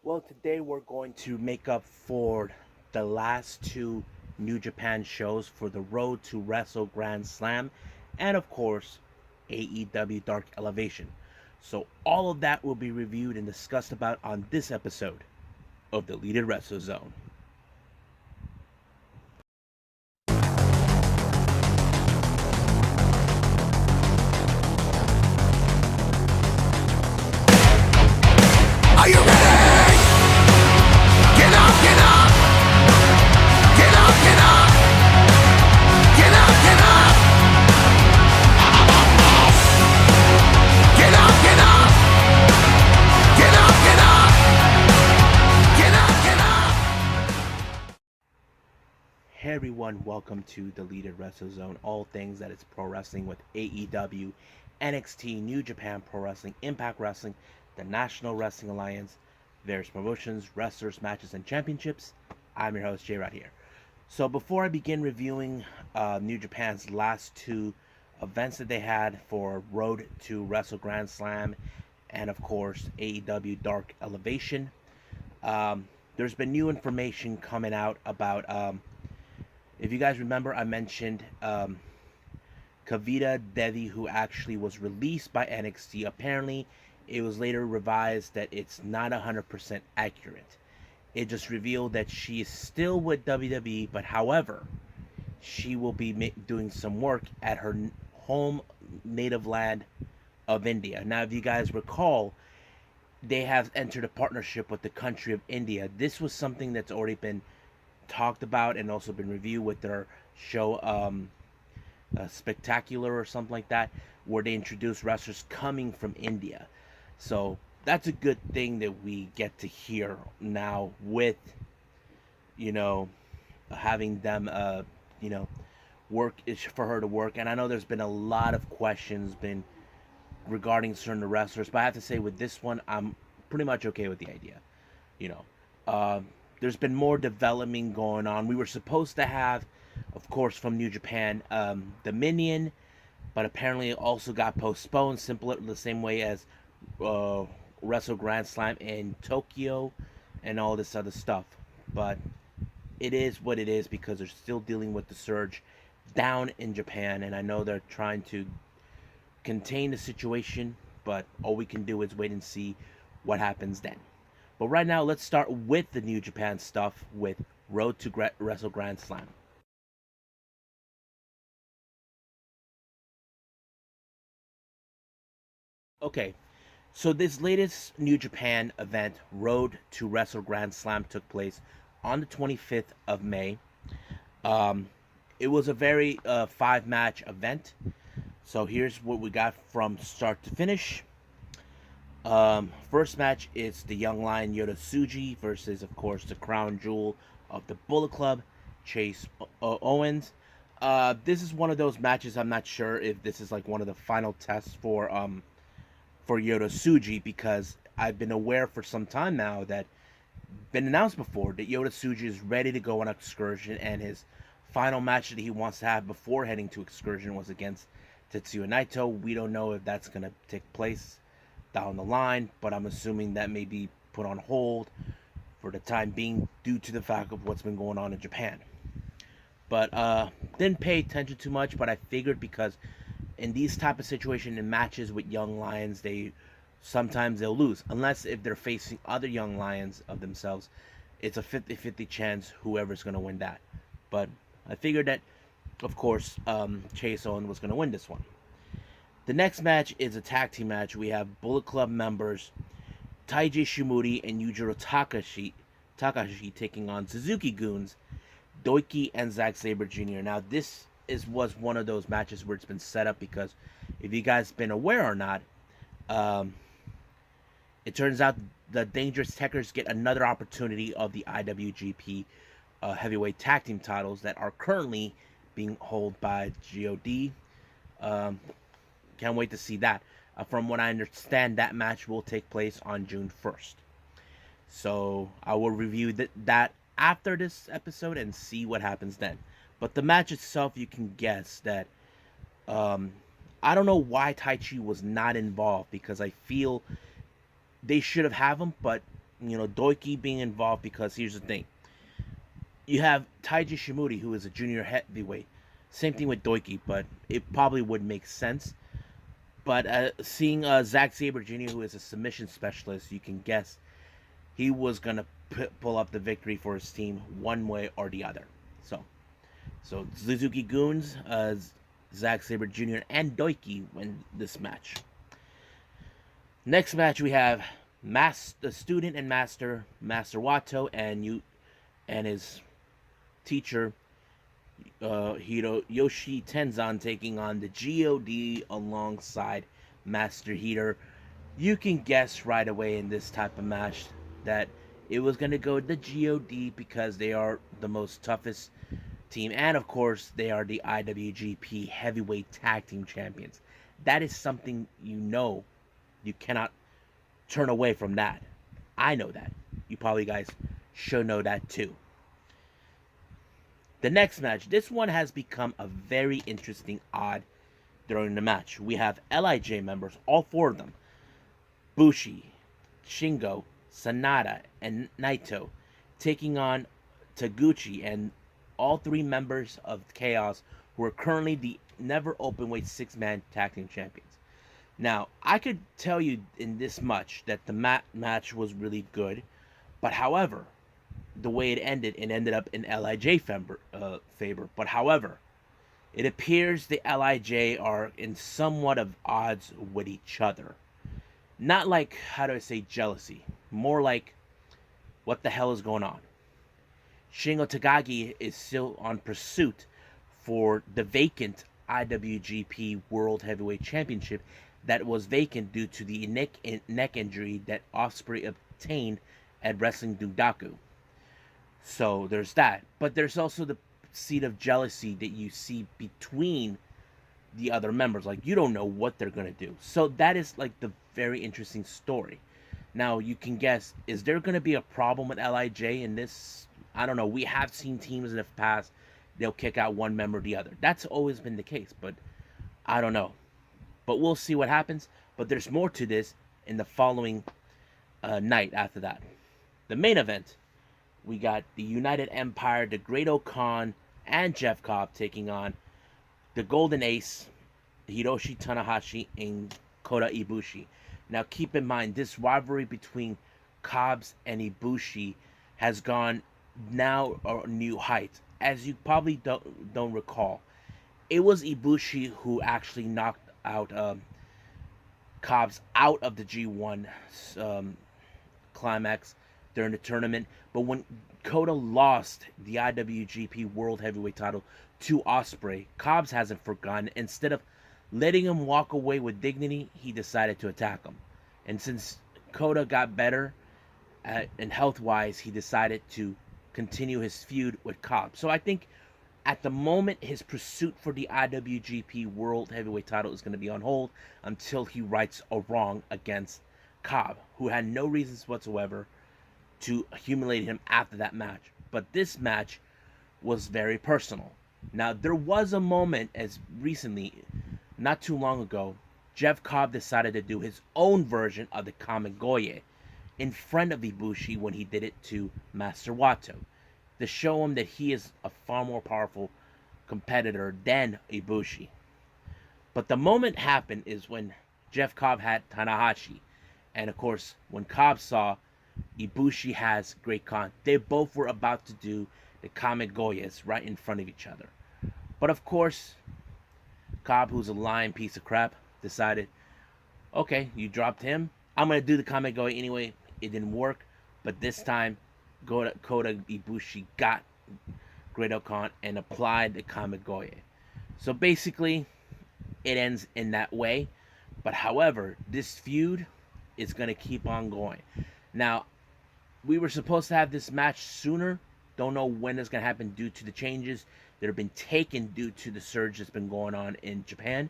Well, today we're going to make up for the last two New Japan shows for the road to Wrestle Grand Slam and, of course, AEW Dark Elevation. So, all of that will be reviewed and discussed about on this episode of the Deleted Wrestle Zone. Are you ready? Get up, get up! Get up, get up! Get up, get up! Get up, get up! Get up, get up! Get up, get up! Hey everyone, welcome to the Deleted Wrestle Zone. All things that is pro wrestling with AEW, NXT, New Japan Pro Wrestling, Impact Wrestling, the National Wrestling Alliance, various promotions, wrestlers, matches, and championships. I'm your host, Jay right here. So before I begin reviewing New Japan's last two events that they had for Road to Wrestle Grand Slam and, of course, AEW Dark Elevation, there's been new information coming out about, if you guys remember, I mentioned Kavita Devi, who actually was released by NXT. Apparently, it was later revised that it's not 100% accurate. It just revealed that she is still with WWE, but however, she will be doing some work at her home native land of India. Now, if you guys recall, they have entered a partnership with the country of India. This was something that's already been talked about and also been reviewed with their show Spectacular or something like that, where they introduce wrestlers coming from India. So that's a good thing that we get to hear now with, having them, work is for her to work. And I know there's been a lot of questions been regarding certain wrestlers, but I have to say with this one, I'm pretty much okay with the idea. You know, there's been more development going on. We were supposed to have, of course, from New Japan, Dominion, but apparently it also got postponed, simply the same way as Wrestle Grand Slam in Tokyo and all this other stuff. But it is what it is because they're still dealing with the surge down in Japan, and I know they're trying to contain the situation, but all we can do is wait and see what happens then. But right now, let's start with the New Japan stuff with Road to Wrestle Grand Slam. Okay, so this latest New Japan event, Road to Wrestle Grand Slam, took place on the 25th of May. Um, it was a very five-match event. So here's what we got from start to finish. First match is the Young Lion Yota Tsuji versus, of course, the crown jewel of the Bullet Club, Chase Owens. This is one of those matches. I'm not sure if this is like one of the final tests for Yota Tsuji, because I've been aware for some time now that been announced before that Yota Tsuji is ready to go on excursion, and his final match that he wants to have before heading to excursion was against Tetsuya Naito. We don't know if that's going to take place down the line, but I'm assuming that may be put on hold for the time being due to the fact of what's been going on in Japan. But didn't pay attention too much, but I figured because in these type of situation in matches with young lions, sometimes they'll lose unless if they're facing other young lions of themselves. It's a 50-50 chance whoever's going to win that. But I figured that, of course, Chase Owens was going to win this one. The next match is a tag team match. We have Bullet Club members Taiji Shimuri and Yujiro Takahashi taking on Suzuki Goons, Doiki and Zack Sabre Jr. Now, this was one of those matches where it's been set up because if you guys been aware or not, it turns out the Dangerous Tekkers get another opportunity of the IWGP heavyweight tag team titles that are currently being held by GOD. Can't wait to see that. From what I understand, that match will take place on June 1st. So I will review that after this episode and see what happens then. But the match itself, you can guess that I don't know why Taichi was not involved, because I feel they should have him, but Doiki being involved, because here's the thing. You have Taiji Shimuri, who is a junior heavyweight. Same thing with Doiki, but it probably would make sense. But seeing Zack Sabre Jr., who is a submission specialist, you can guess he was gonna pull up the victory for his team one way or the other. So Suzuki Goons, Zack Sabre Jr., and Doiki win this match. Next match we have the student and Master Wato, and his teacher Yoshi Tenzan, taking on the God alongside Master Heater. You can guess right away in this type of match that it was going to go to the God because they are the most toughest team, and of course they are the IWGP Heavyweight Tag Team Champions. That is something you cannot turn away from that. I know that. You probably guys should know that too. The next match, this one has become a very interesting odd during the match. We have LIJ members, all four of them, Bushi, Shingo, Sanada, and Naito, taking on Taguchi and all three members of Chaos, who are currently the never openweight six-man tag team champions. Now, I could tell you in this much that the match was really good, but however, the way it ended up in LIJ favor. But however, it appears the LIJ are in somewhat of odds with each other. Not like, how do I say, jealousy. More like, what the hell is going on? Shingo Takagi is still on pursuit for the vacant IWGP World Heavyweight Championship that was vacant due to the neck injury that Ospreay obtained at Wrestling Dudaku. So there's that. But there's also the seed of jealousy that you see between the other members. Like, you don't know what they're going to do. So that is like the very interesting story. Now, you can guess, is there going to be a problem with LIJ in this? I don't know. We have seen teams in the past, they'll kick out one member or the other. That's always been the case, but I don't know. But we'll see what happens. But there's more to this in the following night after that. The main event, we got the United Empire, the Great Khan, and Jeff Cobb taking on the Golden Ace, Hiroshi Tanahashi, and Kota Ibushi. Now, keep in mind, this rivalry between Cobbs and Ibushi has gone now a new height. As you probably don't recall, it was Ibushi who actually knocked out Cobbs out of the G1 climax during the tournament. But when Kota lost the IWGP World Heavyweight title to Ospreay, Cobbs hasn't forgotten. Instead of letting him walk away with dignity, he decided to attack him. And since Kota got better and health-wise, he decided to continue his feud with Cobbs. So I think at the moment, his pursuit for the IWGP World Heavyweight title is going to be on hold until he rights a wrong against Cobb, who had no reasons whatsoever to humiliate him after that match. But this match was very personal. Now, there was a moment as recently, not too long ago, Jeff Cobb decided to do his own version of the Kamigoye in front of Ibushi when he did it to Master Wato, to show him that he is a far more powerful competitor than Ibushi. But the moment happened is when Jeff Cobb had Tanahashi. And of course, when Cobb saw Ibushi has Great Khan, they both were about to do the Kamigoyes right in front of each other. But of course, Cobb, who's a lying piece of crap, decided, okay, you dropped him, I'm going to do the Kamigoye anyway. It didn't work, but this time Kota Ibushi got Great Khan and applied the Kamigoye. So basically, it ends in that way. But however, this feud is going to keep on going. Now, we were supposed to have this match sooner. Don't know when it's going to happen due to the changes that have been taken due to the surge that's been going on in Japan.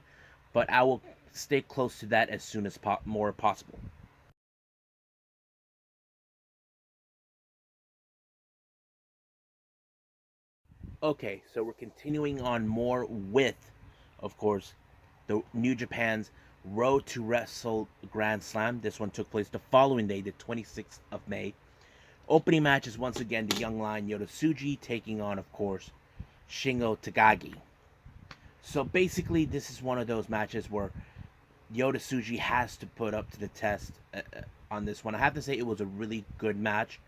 But I will stay close to that as soon as more possible. Okay, so we're continuing on more with, of course, the New Japan's Road to Wrestle Grand Slam. This one took place the following day, the 26th of May. Opening match is once again the Young Lion Yota Tsuji taking on, of course, Shingo Takagi. So basically, this is one of those matches where Yota Tsuji has to put up to the test on this one. I have to say it was a really good match,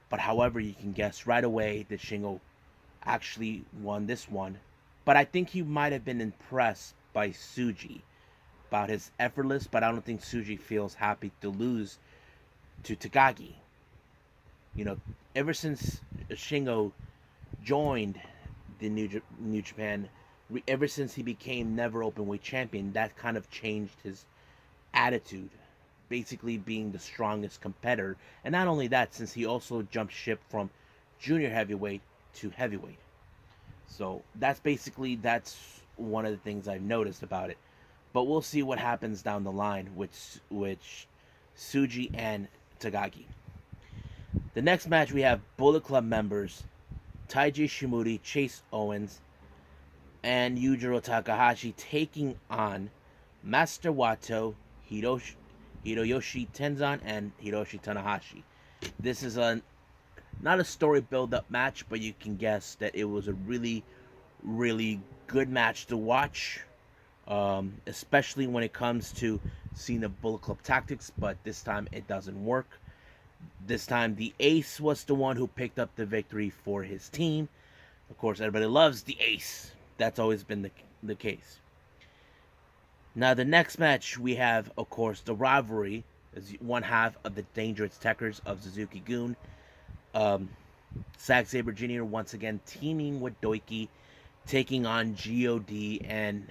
but however, you can guess right away that Shingo actually won this one. But I think he might have been impressed by Tsuji about his effortless, but I don't think Tsuji feels happy to lose to Takagi. You know, ever since Shingo joined the New Japan, ever since he became never openweight champion, that kind of changed his attitude, basically being the strongest competitor. And not only that, since he also jumped ship from junior heavyweight to heavyweight. So that's one of the things I've noticed about it. But we'll see what happens down the line with Tsuji and Takagi. The next match we have Bullet Club members Taiji Shimuri, Chase Owens, and Yujiro Takahashi taking on Master Wato, Hiroyoshi Tenzan, and Hiroshi Tanahashi. This is not a story build-up match, but you can guess that it was a really, really good match to watch, especially when it comes to seeing the Bullet Club tactics, but this time it doesn't work. This time the Ace was the one who picked up the victory for his team. Of course, everybody loves the Ace. That's always been the case. Now, the next match we have, of course, the rivalry is one half of the Dangerous Techers of Suzuki-gun. Zack Sabre Jr. once again teaming with Doiki, taking on God and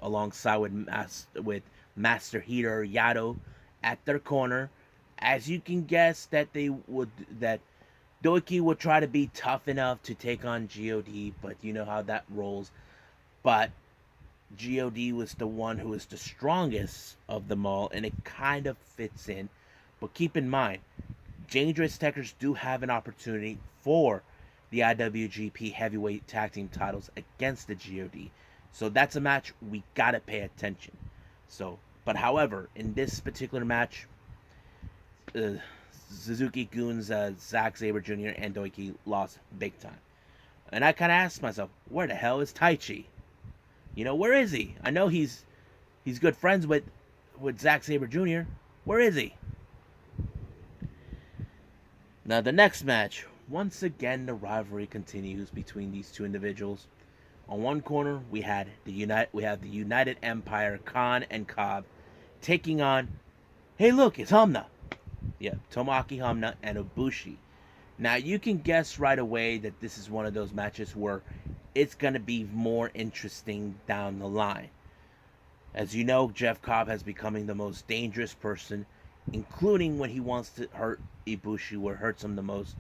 alongside with Master Heater Yado at their corner. As you can guess, that Doiki would try to be tough enough to take on God, but you know how that rolls. But God was the one who is the strongest of them all, and it kind of fits in. But keep in mind, Dangerous Techers do have an opportunity for the IWGP Heavyweight Tag Team titles against the God. So that's a match we gotta pay attention. But however, in this particular match, Suzuki-gun's Zack Sabre Jr. and Doiki lost big time. And I kind of asked myself, where the hell is Taichi? You know, where is he? I know he's good friends with Zack Sabre Jr. Where is he? Now, the next match, once again, the rivalry continues between these two individuals. On one corner, we have the United Empire, Khan and Cobb, taking on, hey look, it's Hamna. Yeah, Tomoaki Hamna and Ibushi. Now, you can guess right away that this is one of those matches where it's going to be more interesting down the line. As you know, Jeff Cobb has becoming the most dangerous person, including when he wants to hurt Ibushi, where it hurts him the most,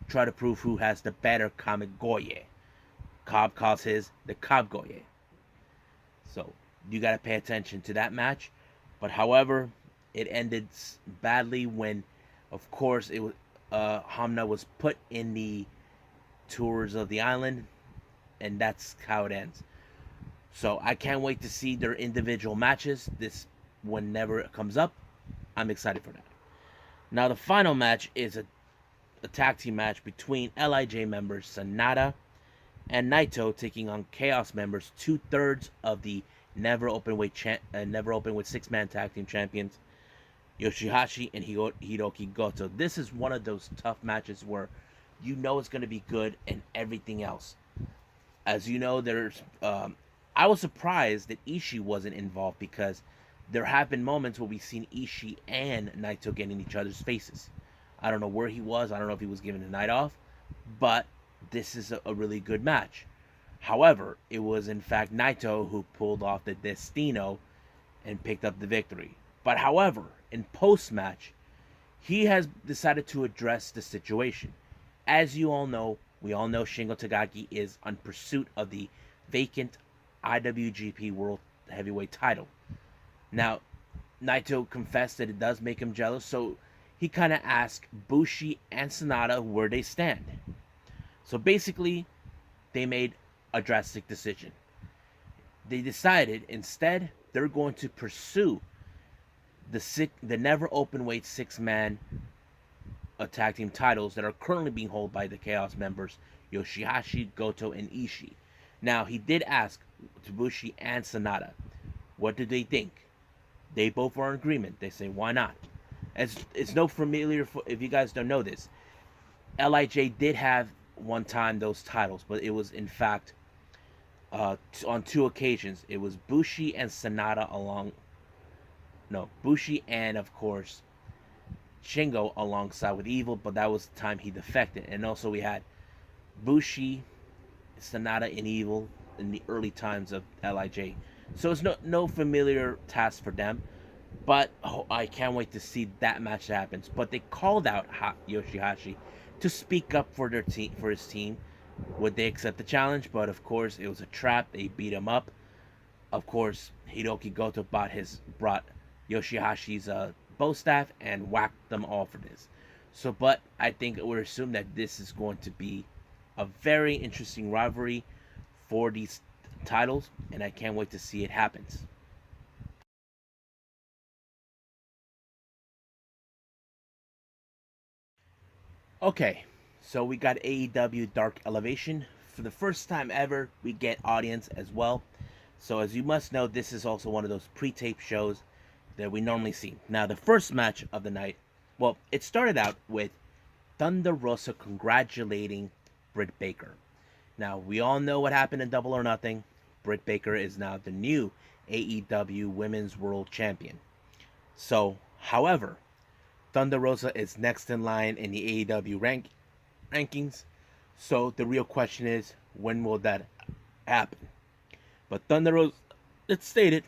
try to prove who has the better Kamigoye. Cobb calls his the Kabgoye. So, you got to pay attention to that match. But however, it ended badly when, of course, Hamna was put in the tours of the island, and that's how it ends. So I can't wait to see their individual matches. This, whenever it comes up, I'm excited for that. Now, the final match is a tag team match between LIJ members Sanada and Naito taking on Chaos members, 2/3 of the never openweight six-man tag team champions, Yoshihashi and Hiroki Goto. This is one of those tough matches where you know it's going to be good and everything else. As you know, I was surprised that Ishii wasn't involved, because there have been moments where we've seen Ishii and Naito getting in each other's faces. I don't know where he was. I don't know if he was given a night off, but this is a really good match. However, it was in fact Naito who pulled off the Destino and picked up the victory. But however, in post-match, he has decided to address the situation. As you all know, we all know Shingo Takagi is on pursuit of the vacant IWGP World Heavyweight title. Now, Naito confessed that it does make him jealous, so he kind of asked Bushi and Sanada where they stand. So basically, they made a drastic decision. They decided, instead they're going to pursue the never open weight 6-man tag team titles that are currently being held by the Chaos members Yoshihashi, Goto, and Ishii. Now, he did ask Tabushi and Sanada, what do they think? They both are in agreement. They say, why not? As it's no familiar, if you guys don't know this, LIJ did have one time those titles, but it was in fact on 2 occasions. It was Bushi and Sanada Bushi and of course Shingo alongside with Evil, but that was the time he defected. And also we had Bushi, Sanada, and Evil in the early times of LIJ. So it's no familiar task for them. But I can't wait to see that match that happens. But they called out Yoshihashi to speak up for his team. Would they accept the challenge? But of course, it was a trap. They beat him up. Of course, Hiroki Goto brought Yoshihashi's bow staff and whacked them all for this. So, but I think we're assuming that this is going to be a very interesting rivalry for these titles, and I can't wait to see it happens. Okay, so we got AEW Dark Elevation. For the first time ever, we get audience as well. So as you must know, this is also one of those pre-tape shows that we normally see. Now, the first match of the night, well, it started out with Thunder Rosa congratulating Britt Baker. Now, we all know what happened in Double or Nothing. Britt Baker is now the new AEW Women's World Champion. So, however, Thunder Rosa is next in line in the AEW rankings. So the real question is, when will that happen? But Thunder Rosa, it's stated,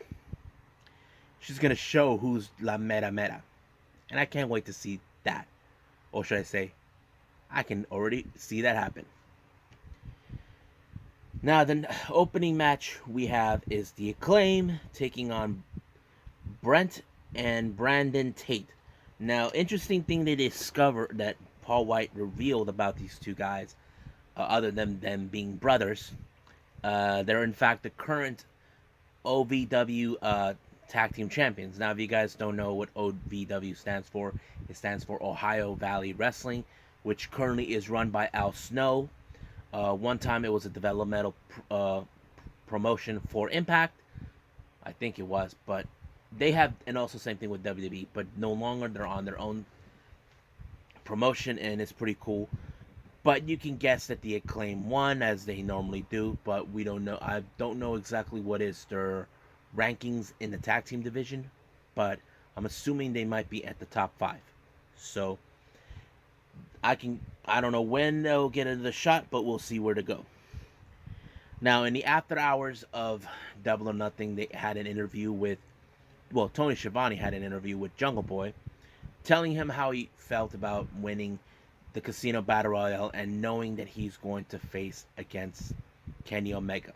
she's going to show who's La Mera Mera. And I can't wait to see that. Or should I say, I can already see that happen. Now, the opening match we have is the Acclaim taking on Brent and Brandon Tate. Now, interesting thing they discovered that Paul White revealed about these two guys, other than them being brothers, they're in fact the current OVW tag team champions. Now, if you guys don't know what OVW stands for, it stands for Ohio Valley Wrestling, which currently is run by Al Snow. One time it was a developmental promotion for Impact, I think it was, but they have, and also same thing with WWE, but no longer they're on their own promotion, and it's pretty cool. But you can guess that the Acclaim won, as they normally do, but we don't know. I don't know exactly what is their rankings in the tag team division, but I'm assuming they might be at the top 5. So I don't know when they'll get into the shot, but we'll see where to go. Now, in the after hours of Double or Nothing, they had an interview with, well, Tony Schiavone had an interview with Jungle Boy, telling him how he felt about winning the Casino Battle Royale and knowing that he's going to face against Kenny Omega.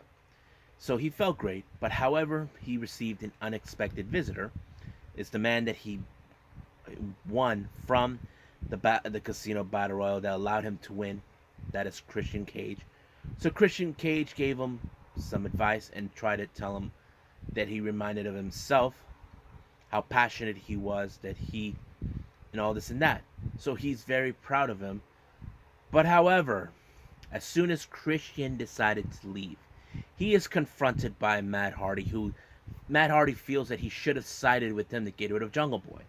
So he felt great, but however, he received an unexpected visitor. It's the man that he won from the Casino Battle Royale that allowed him to win. That is Christian Cage. So Christian Cage gave him some advice and tried to tell him that he reminded of himself, how passionate he was, that he, and all this and that. So he's very proud of him. But however, as soon as Christian decided to leave, he is confronted by Matt Hardy, who Matt Hardy feels that he should have sided with him to get rid of Jungle Boy.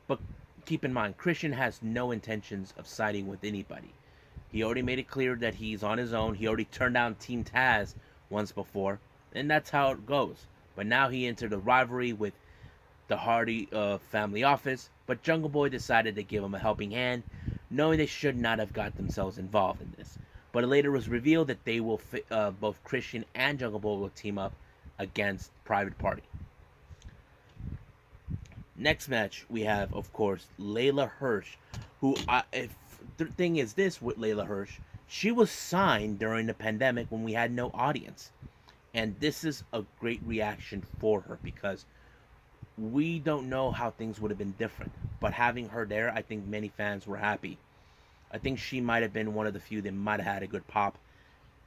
But keep in mind, Christian has no intentions of siding with anybody. He already made it clear that he's on his own. He already turned down Team Taz once before, and that's how it goes. But now he entered a rivalry with the Hardy family office, but Jungle Boy decided to give him a helping hand, knowing they should not have got themselves involved in this. But it later was revealed that they will both Christian and Jungle Boy will team up against Private Party. Next match we have, of course, Layla Hirsch, who if the thing is this with Layla Hirsch, she was signed during the pandemic when we had no audience, and this is a great reaction for her because we don't know how things would have been different, but having her there, I think many fans were happy. I think she might have been one of the few that might have had a good pop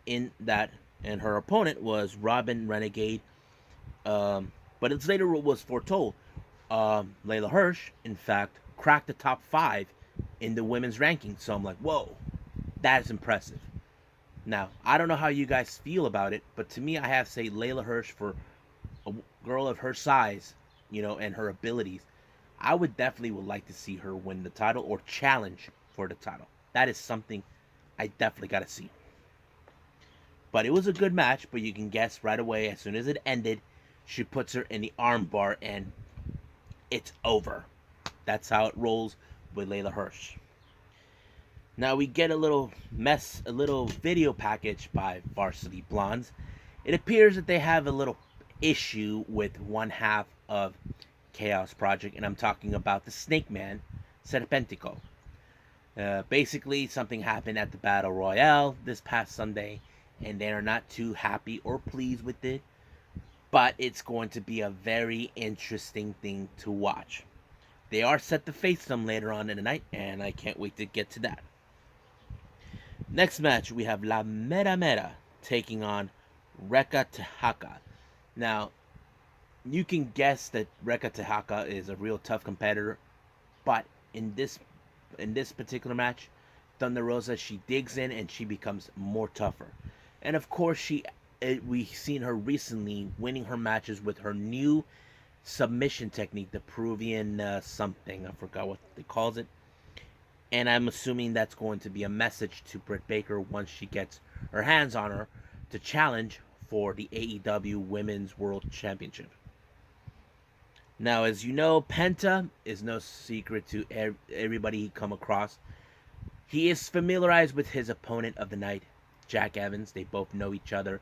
in that, and her opponent was Robin Renegade. But But it's later was foretold. Layla Hirsch, in fact, cracked the top 5 in the women's ranking. So I'm like, whoa, that is impressive. Now, I don't know how you guys feel about it, but to me, I have to say Layla Hirsch, for a girl of her size, and her abilities, I would like to see her win the title or challenge for the title. That is something I definitely got to see. But it was a good match, but you can guess right away, as soon as it ended, she puts her in the armbar and it's over. That's how it rolls with Layla Hirsch. Now we get a little video package by Varsity Blondes. It appears that they have a little issue with one half of Chaos Project, and I'm talking about the Snake Man, Serpentico. Basically, something happened at the Battle Royale this past Sunday, and they are not too happy or pleased with it. But it's going to be a very interesting thing to watch. They are set to face them later on in the night, and I can't wait to get to that. Next match, we have La Mera Mera taking on Reka Tehaka. Now, you can guess that Reka Tehaka is a real tough competitor, but in this particular match, Thunder Rosa, she digs in and she becomes more tougher. And of course, we've seen her recently winning her matches with her new submission technique, the Peruvian something. I forgot what they calls it. And I'm assuming that's going to be a message to Britt Baker once she gets her hands on her to challenge for the AEW Women's World Championship. Now, as you know, Penta is no secret to everybody he come across. He is familiarized with his opponent of the night, Jack Evans. They both know each other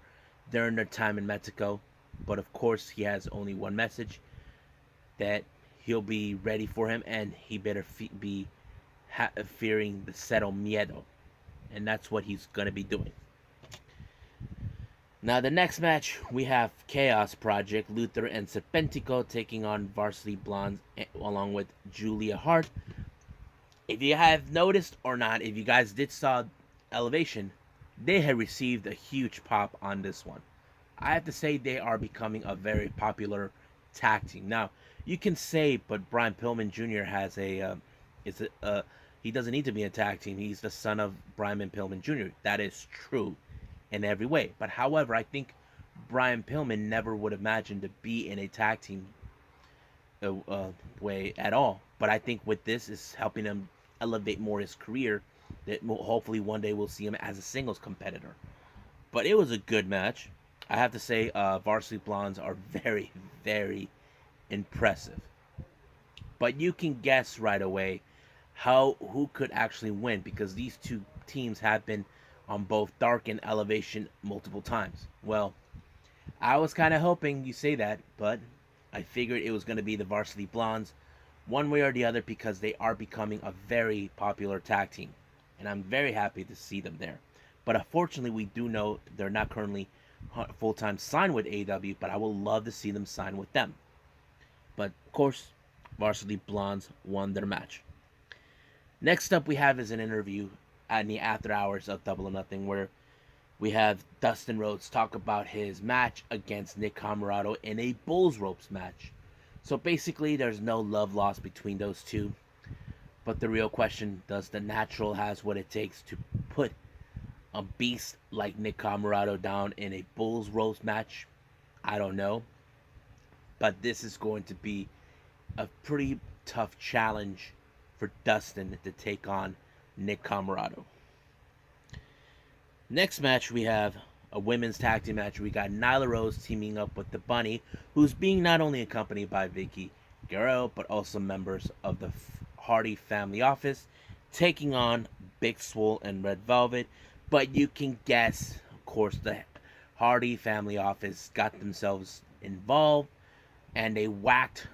during their time in Mexico. But of course, he has only one message, that he'll be ready for him, and he better be fearing the Cero Miedo. And that's what he's going to be doing. Now, the next match, we have Chaos Project, Luther and Serpentico taking on Varsity Blondes along with Julia Hart. If you have noticed or not, if you guys did saw Elevation, they have received a huge pop on this one. I have to say they are becoming a very popular tag team. Now, you can say, but Brian Pillman Jr. has he doesn't need to be a tag team. He's the son of Brian Pillman Jr. That is true in every way. But however, I think Brian Pillman never would imagine to be in a tag team way at all. But I think with this is helping him elevate more his career, that hopefully one day we'll see him as a singles competitor. But it was a good match. I have to say, Varsity Blondes are very, very impressive. But you can guess right away who could actually win, because these two teams have been on both Dark and Elevation multiple times. Well, I was kind of hoping you say that, but I figured it was going to be the Varsity Blondes one way or the other, because they are becoming a very popular tag team, and I'm very happy to see them there. But unfortunately, we do know they're not currently full-time signed with AEW, but I would love to see them sign with them. But of course, Varsity Blondes won their match. Next up we have is an interview in the after hours of Double or Nothing, where we have Dustin Rhodes talk about his match against Nick Comoroto in a Bulls Ropes match. So basically, there's no love lost between those two. But the real question, does the Natural has what it takes to put a beast like Nick Comoroto down in a Bulls Ropes match? I don't know. But this is going to be a pretty tough challenge for Dustin to take on Nick Comoroto. Next match, we have a women's tag team match. We got Nyla Rose teaming up with the Bunny, who's being not only accompanied by Vicky Guerrero, but also members of the Hardy family office, taking on Big Swole and Red Velvet. But you can guess, of course, the Hardy family office got themselves involved, and they whacked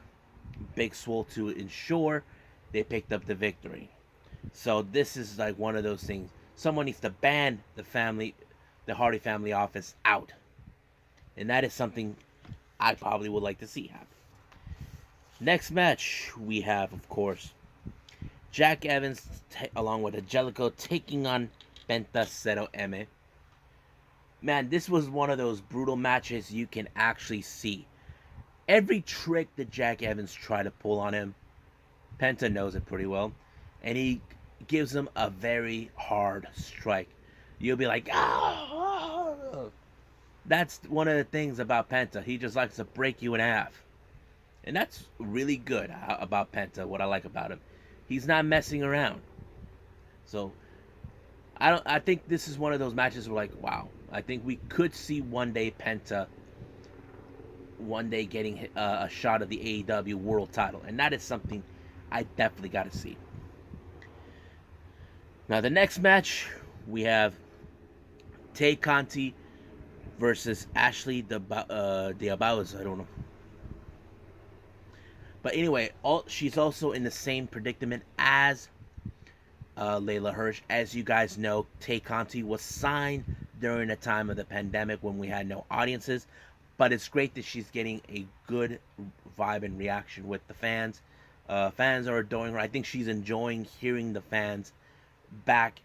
Big Swole to ensure they picked up the victory. So this is like one of those things. Someone needs to ban the Hardy family office out. And that is something I probably would like to see happen. Next match, we have, of course, Jack Evans along with Angelico taking on Penta Cero M. Man, this was one of those brutal matches you can actually see. Every trick that Jack Evans tried to pull on him, Penta knows it pretty well, and he gives him a very hard strike. You'll be like, oh. That's one of the things about Penta. He just likes to break you in half. And that's really good about Penta, what I like about him. He's not messing around. So I think this is one of those matches where, like, wow, I think we could see one day Penta one day getting a shot of the AEW world title. And that is something I definitely got to see. Now, the next match, we have Tay Conti versus Ashley Diabauz. I don't know. But anyway, she's also in the same predicament as Layla Hirsch. As you guys know, Tay Conti was signed during the time of the pandemic when we had no audiences. But it's great that she's getting a good vibe and reaction with the fans. Fans are adoring her. I think she's enjoying hearing the fans back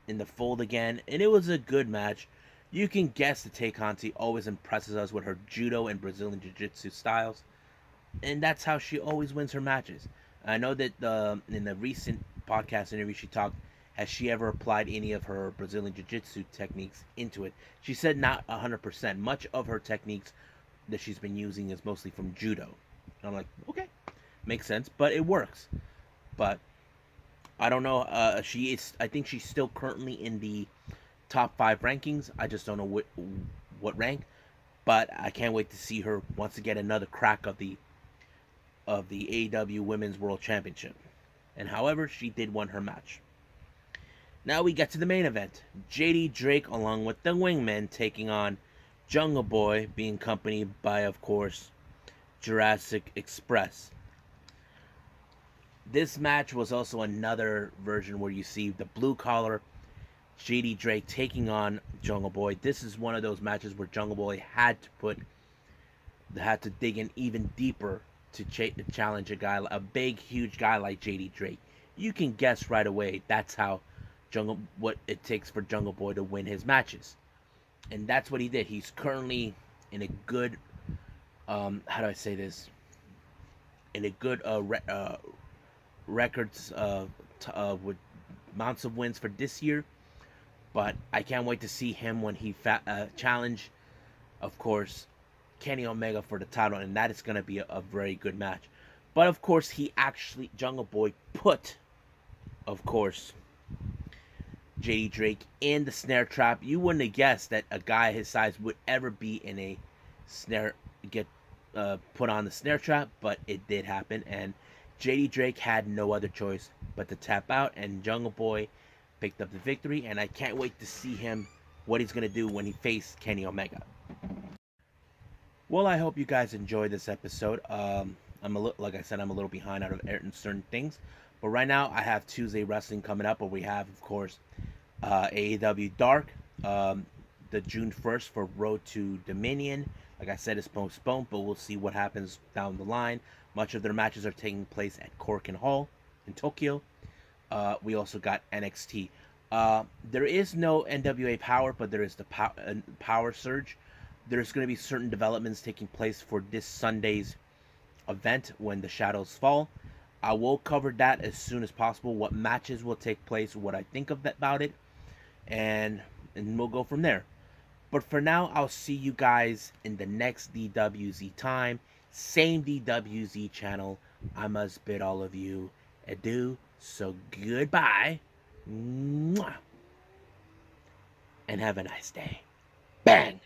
in the fold again. And it was a good match. You can guess that Tay Conti always impresses us with her judo and Brazilian jiu-jitsu styles. And that's how she always wins her matches. I know that in the recent podcast interview she talked, has she ever applied any of her Brazilian Jiu-Jitsu techniques into it? She said not 100%. Much of her techniques that she's been using is mostly from Judo. And I'm like, okay, makes sense, but it works. But I don't know. I think she's still currently in the top 5 rankings. I just don't know what rank. But I can't wait to see her once again another crack of the AEW Women's World Championship. And however, she did win her match. Now we get to the main event. JD Drake along with the Wingmen taking on Jungle Boy, being accompanied by, of course, Jurassic Express. This match was also another version where you see the blue collar JD Drake taking on Jungle Boy. This is one of those matches where Jungle Boy had to dig in even deeper to challenge a big, huge guy like JD Drake. You can guess right away that's what it takes for Jungle Boy to win his matches, and that's what he did. He's currently in a good, how do I say this? In a good records with amounts of wins for this year. But I can't wait to see him when he challenge, of course, Kenny Omega for the title, and that is going to be a very good match. But of course, Jungle Boy put, of course, JD Drake in the snare trap. You wouldn't have guessed that a guy his size would ever be in a snare, get put on the snare trap, but it did happen, and JD Drake had no other choice but to tap out, and Jungle Boy picked up the victory, and I can't wait to see what he's going to do when he faces Kenny Omega. Well, I hope you guys enjoyed this episode. Like I said, I'm a little behind out of certain things, but right now I have Tuesday Wrestling coming up, where we have, of course, AEW Dark, the June 1st for Road to Dominion. Like I said, it's postponed, but we'll see what happens down the line. Much of their matches are taking place at Korakuen Hall in Tokyo. We also got NXT. There is no NWA Power, but there is the Power Surge. There's going to be certain developments taking place for this Sunday's event when the Shadows Fall. I will cover that as soon as possible, what matches will take place, what I think about it, and we'll go from there. But for now, I'll see you guys in the next DWZ time. Same DWZ channel. I must bid all of you adieu. So goodbye. Mwah. And have a nice day. Bang.